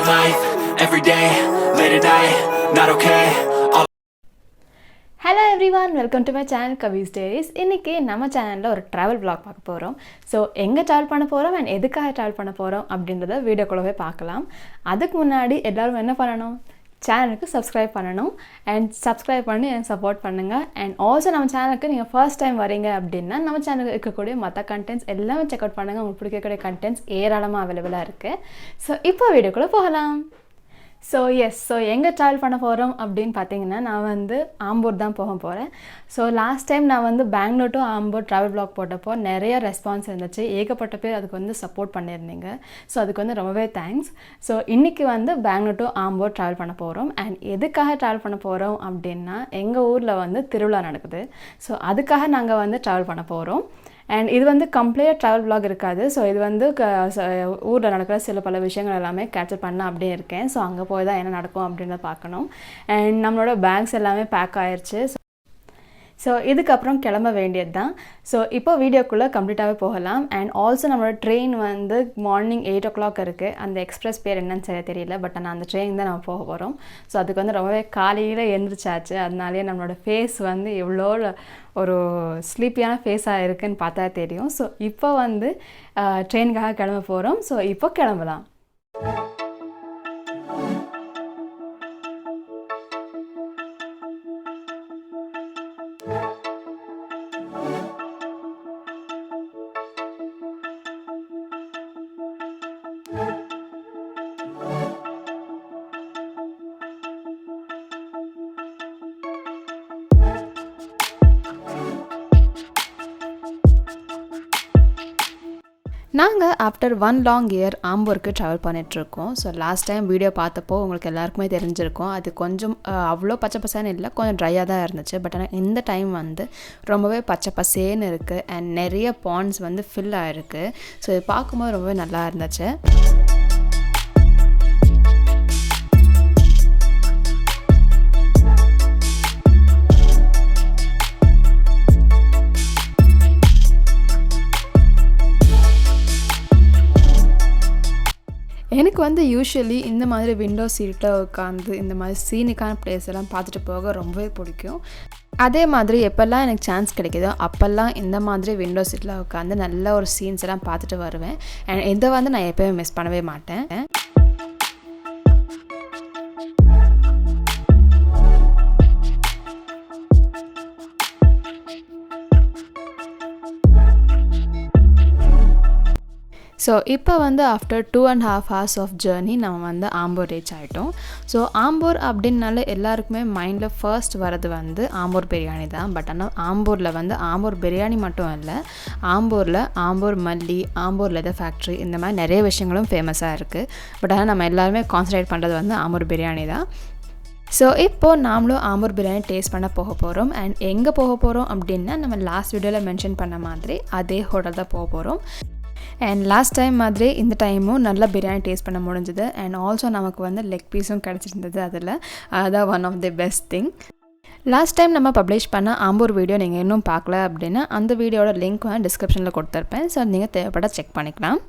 living life, every day, late at night, not okay. Hello everyone, welcome to my channel Kavi's diaries. இன்றைக்கி நம்ம சேனலில் ஒரு travel vlog பார்க்க போகிறோம். ஸோ எங்கே ட்ராவல் பண்ண போகிறோம் அண்ட் எதுக்காக ட்ராவல் பண்ண போகிறோம் அப்படின்றத வீடியோக்குள்ளவே பார்க்கலாம். அதுக்கு முன்னாடி எல்லோரும் என்ன பண்ணணும், சேனலுக்கு சப்ஸ்கிரைப் பண்ணணும் அண்ட் சப்ஸ்கிரைப் பண்ணி எனக்கு சப்போர்ட் பண்ணுங்கள். அண்ட் ஆல்சோ நம்ம சேனலுக்கு நீங்கள் ஃபர்ஸ்ட் டைம் வரீங்க அப்படின்னா நம்ம சேனலுக்கு இருக்கக்கூடிய மற்ற கண்டென்ட்ஸ் எல்லாமே செக் அவுட் பண்ணுங்கள். உங்களுக்கு பிடிக்கக்கூடிய கண்டென்ட்ஸ் ஏராளமாக அவைலபிளாக இருக்குது. ஸோ இப்போ வீடியோக்குள்ளே போகலாம். ஸோ எங்கே ட்ராவல் பண்ண போகிறோம் அப்படின்னு பார்த்தீங்கன்னா, நான் வந்து ஆம்பூர் தான் போக போகிறேன். ஸோ லாஸ்ட் டைம் நான் வந்து Bengaluru to Ambur travel vlog போட்டப்போ நிறைய ரெஸ்பான்ஸ் இருந்துச்சு. ஏகப்பட்ட பேர் அதுக்கு வந்து சப்போர்ட் பண்ணியிருந்தீங்க. ஸோ அதுக்கு வந்து ரொம்பவே தேங்க்ஸ். ஸோ இன்றைக்கி வந்து பெங்களூர் டு ஆம்பூர் ட்ராவல் பண்ண போகிறோம். அண்ட் எதுக்காக ட்ராவல் பண்ண போகிறோம் அப்படின்னா, எங்கள் ஊரில் வந்து திருவிழா நடக்குது. ஸோ அதுக்காக நாங்கள் வந்து ட்ராவல் பண்ண போகிறோம். அண்ட் இது வந்து கம்ப்ளீட்டாக ட்ராவல் வ்ளாக் இருக்காது. ஸோ இது வந்து ஊரில் நடக்கிற சில பல விஷயங்கள் எல்லாமே கேப்சர் பண்ண அப்படியே இருக்கேன். ஸோ அங்கே போய் தான் என்ன நடக்கும் அப்படின்றத பார்க்கணும். அண்ட் நம்மளோட பேக்ஸ் எல்லாமே பேக் ஆயிடுச்சு. ஸோ இதுக்கப்புறம் கிளம்ப வேண்டியது தான். ஸோ இப்போ வீடியோக்குள்ளே கம்ப்ளீட்டாகவே போகலாம். அண்ட் ஆல்சோ நம்மளோட ட்ரெயின் வந்து மார்னிங் 8 o'clock இருக்குது. அந்த எக்ஸ்பிரஸ் பேர் என்னன்னு சரியாக தெரியல, பட் ஆனால் அந்த ட்ரெயின் தான் நம்ம போக போகிறோம். ஸோ அதுக்கு வந்து ரொம்பவே காலையில் எழுந்திரிச்சாச்சு. அதனாலேயே நம்மளோட ஃபேஸ் வந்து எவ்வளோ ஒரு ஸ்லீப்பியான ஃபேஸாக இருக்குதுன்னு பார்த்தா தெரியும். ஸோ இப்போ வந்து ட்ரெயினுக்காக கிளம்ப போகிறோம். ஸோ இப்போ கிளம்பலாம். நாங்கள் ஆஃப்டர் 1 long year ஆம்பூருக்கு ட்ராவல் பண்ணிகிட்ருக்கோம். ஸோ லாஸ்ட் டைம் வீடியோ பார்த்தப்போ உங்களுக்கு எல்லாருக்குமே தெரிஞ்சிருக்கும், அது கொஞ்சம் அவ்வளோ பச்சை பசேன்னு இல்லை, கொஞ்சம் ட்ரையாக தான் இருந்துச்சு. பட் ஆனால் இந்த டைம் வந்து ரொம்பவே பச்சை பசேன்னு இருக்குது அண்ட் நிறைய பாண்ட்ஸ் வந்து ஃபில் ஆகிருக்கு. ஸோ இது பார்க்கும்போது ரொம்பவே நல்லா இருந்துச்சு. எனக்கு வந்து யூஸ்வலி இந்த மாதிரி விண்டோ சீட்டில் உட்காந்து இந்த மாதிரி சீனிக்கான பிளேஸ் எல்லாம் பார்த்துட்டு போக ரொம்பவே பிடிக்கும். அதே மாதிரி எப்போல்லாம் எனக்கு சான்ஸ் கிடைக்குதோ அப்போல்லாம் இந்த மாதிரி விண்டோ சீட்டில் உட்காந்து நல்ல ஒரு சீன்ஸ் எல்லாம் பார்த்துட்டு வருவேன். அண்ட் இதை வந்து நான் எப்போயுமே மிஸ் பண்ணவே மாட்டேன். ஸோ இப்போ வந்து ஆஃப்டர் 2.5 hours ஆஃப் ஜேர்னி நம்ம வந்து ஆம்பூர் ரீச் ஆகிட்டோம். ஸோ ஆம்பூர் அப்படின்னால எல்லாருக்குமே மைண்டில் ஃபர்ஸ்ட் வரது வந்து ஆம்பூர் பிரியாணி தான். பட் ஆனால் ஆம்பூரில் வந்து ஆம்பூர் பிரியாணி மட்டும் இல்லை, ஆம்பூரில் ஆம்பூர் மல்லி, ஆம்பூர் லெதர் ஃபேக்ட்ரி, இந்த மாதிரி நிறைய விஷயங்களும் ஃபேமஸாக இருக்குது. பட் ஆனால் நம்ம எல்லாருமே கான்சன்ட்ரேட் பண்ணுறது வந்து ஆம்பூர் பிரியாணி தான். ஸோ இப்போது நாமளும் ஆம்பூர் பிரியாணி டேஸ்ட் பண்ண போக போகிறோம். அண்ட் எங்கே போக போகிறோம் அப்படின்னா, நம்ம லாஸ்ட் வீடியோவில் மென்ஷன் பண்ண மாதிரி அதே ஹோட்டல் தான் போக போகிறோம். அண்ட் லாஸ்ட் டைம் மாதிரி இந்த டைமும் நல்லா பிரியாணி டேஸ்ட் பண்ண முடிஞ்சுது. அண்ட் ஆல்சோ நமக்கு வந்து லெக் பீஸும் கிடச்சிருந்தது. அதுதான் one of the best thing. Last time நம்ம பப்ளிஷ் பண்ண ஆம்பூர் வீடியோ நீங்கள் இன்னும் பார்க்கல அப்படின்னா அந்த வீடியோட லிங்க் வந்து டிஸ்கிரிப்ஷனில் கொடுத்துருப்பேன். ஸோ நீங்கள் தேவைப்பட செக் பண்ணிக்கலாம்.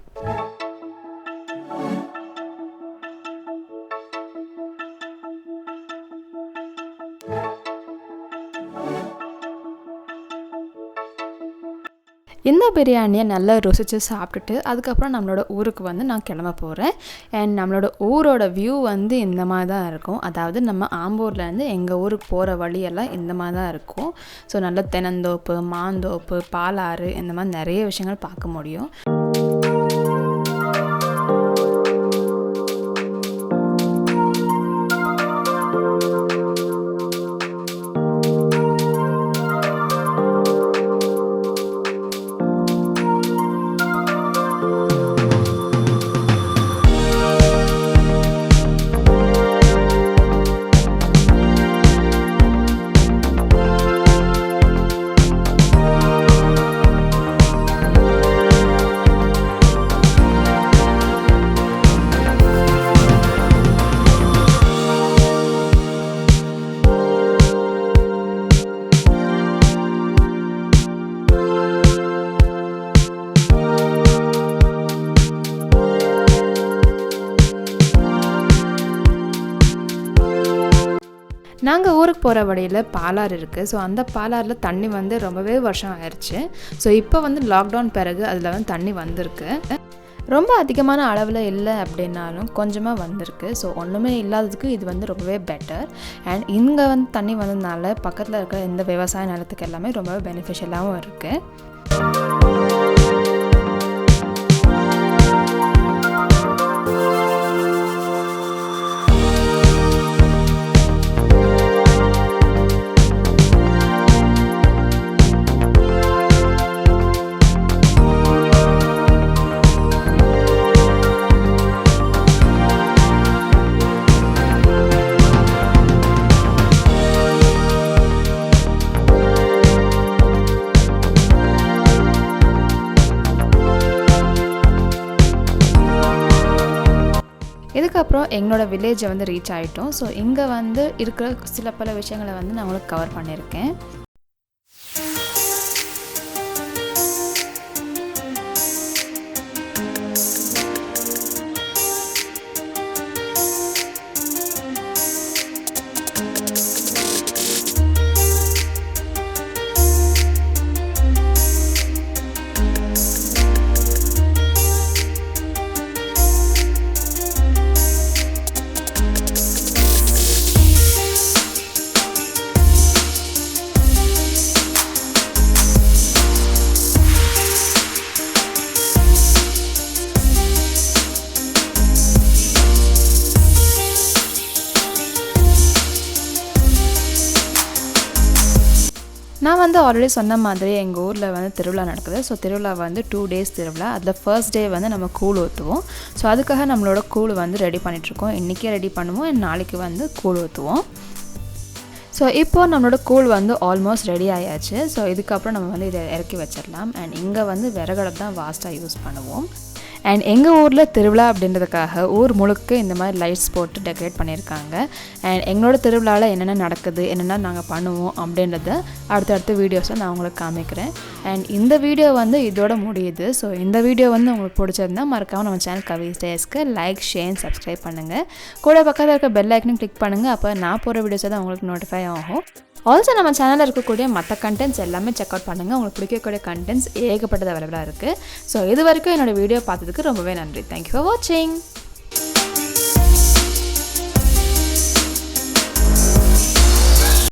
இந்த பிரியாணியை நல்லா ருசித்து சாப்பிட்டுட்டு அதுக்கப்புறம் நம்மளோட ஊருக்கு வந்து நான் கிளம்ப போகிறேன். அண்ட் நம்மளோட ஊரோட வியூ வந்து இந்த மாதிரி தான் இருக்கும். அதாவது நம்ம ஆம்பூர்லேருந்து எங்கள் ஊருக்கு போகிற வழியெல்லாம் இந்த மாதிரி தான் இருக்கும். ஸோ நல்ல தென்னந்தோப்பு, மாந்தோப்பு, பாலாறு, இந்த மாதிரி நிறைய விஷயங்கள் பார்க்க முடியும். ஊருக்கு போகிற வழியில் பாலாறு இருக்குது. ஸோ அந்த பாலாறில் தண்ணி வந்து ரொம்பவே வருஷம் ஆயிடுச்சு. ஸோ இப்போ வந்து லாக்டவுன் பிறகு அதில் வந்து தண்ணி வந்திருக்கு. ரொம்ப அதிகமான அளவில் இல்லை அப்படின்னாலும் கொஞ்சமாக வந்திருக்கு. ஸோ ஒன்றுமே இல்லாததுக்கு இது வந்து ரொம்பவே பெட்டர். அண்ட் இங்கே வந்து தண்ணி வந்ததுனால பக்கத்தில் இருக்கிற இந்த விவசாய நிலத்துக்கு எல்லாமே ரொம்பவே பெனிஃபிஷியலாகவும் இருக்குது. இதுக்கப்புறம் எங்களோட வில்லேஜை வந்து ரீச் ஆகிட்டோம். ஸோ இங்கே வந்து இருக்கிற சில பல விஷயங்களை வந்து நான் உங்களுக்கு கவர் பண்ணியிருக்கேன். நான் வந்து ஆல்ரெடி சொன்ன மாதிரி எங்கள் ஊரில் வந்து திருவிழா நடக்குது. ஸோ திருவிழா வந்து 2 days திருவிழா. அதில் ஃபர்ஸ்ட் டே வந்து நம்ம கூழ் ஊற்றுவோம். ஸோ அதுக்காக நம்மளோட கூழ் வந்து ரெடி பண்ணிகிட்ருக்கோம். இன்றைக்கே ரெடி பண்ணுவோம், நாளைக்கு வந்து கூழ் ஊற்றுவோம். ஸோ இப்போது நம்மளோட கூழ் வந்து ஆல்மோஸ்ட் ரெடி ஆயாச்சு. ஸோ இதுக்கப்புறம் நம்ம வந்து இதை இறக்கி வச்சிடலாம். அண்ட் இங்கே வந்து விறகடுப்பு தான் வாஸ்ட்டாக யூஸ் பண்ணுவோம். அண்ட் எங்கள் ஊரில் திருவிழா அப்படின்றதுக்காக ஊர் முழுக்க இந்த மாதிரி லைட்ஸ் போட்டு டெக்கரேட் பண்ணியிருக்காங்க. அண்ட் எங்களோட திருவிழாவில் என்னென்ன நடக்குது, என்னென்ன நாங்கள் பண்ணுவோம் அப்படின்றத அடுத்தடுத்த வீடியோஸை நான் உங்களுக்கு காமிக்கிறேன். அண்ட் இந்த வீடியோ வந்து இதோட முடியுது. ஸோ இந்த வீடியோ வந்து உங்களுக்கு பிடிச்சிருந்தா மறக்காமல் நம்ம சேனல் கவி ஸ்டேஸ்க்கு லைக், ஷேர், சப்ஸ்கிரைப் பண்ணுங்கள். கூட பக்கத்தில் இருக்க பெல் ஐக்கனும் கிளிக் பண்ணுங்கள். அப்போ நான் போகிற வீடியோஸை தான் உங்களுக்கு நோட்டிஃபை ஆகும். ஆல்சோ நம்ம சேனலில் இருக்கக்கூடிய மற்ற கண்டென்ட்ஸ் எல்லாமே செக் அவுட் பண்ணுங்கள். உங்களுக்கு பிடிக்கக்கூடிய கண்டென்ட்ஸ் ஏகப்பட்டது அவைலபிளாக இருக்குது. ஸோ இது வரைக்கும் என்னோடய வீடியோ பார்த்ததுக்கு ரொம்பவே நன்றி. தேங்க்யூ ஃபார் வாட்சிங்.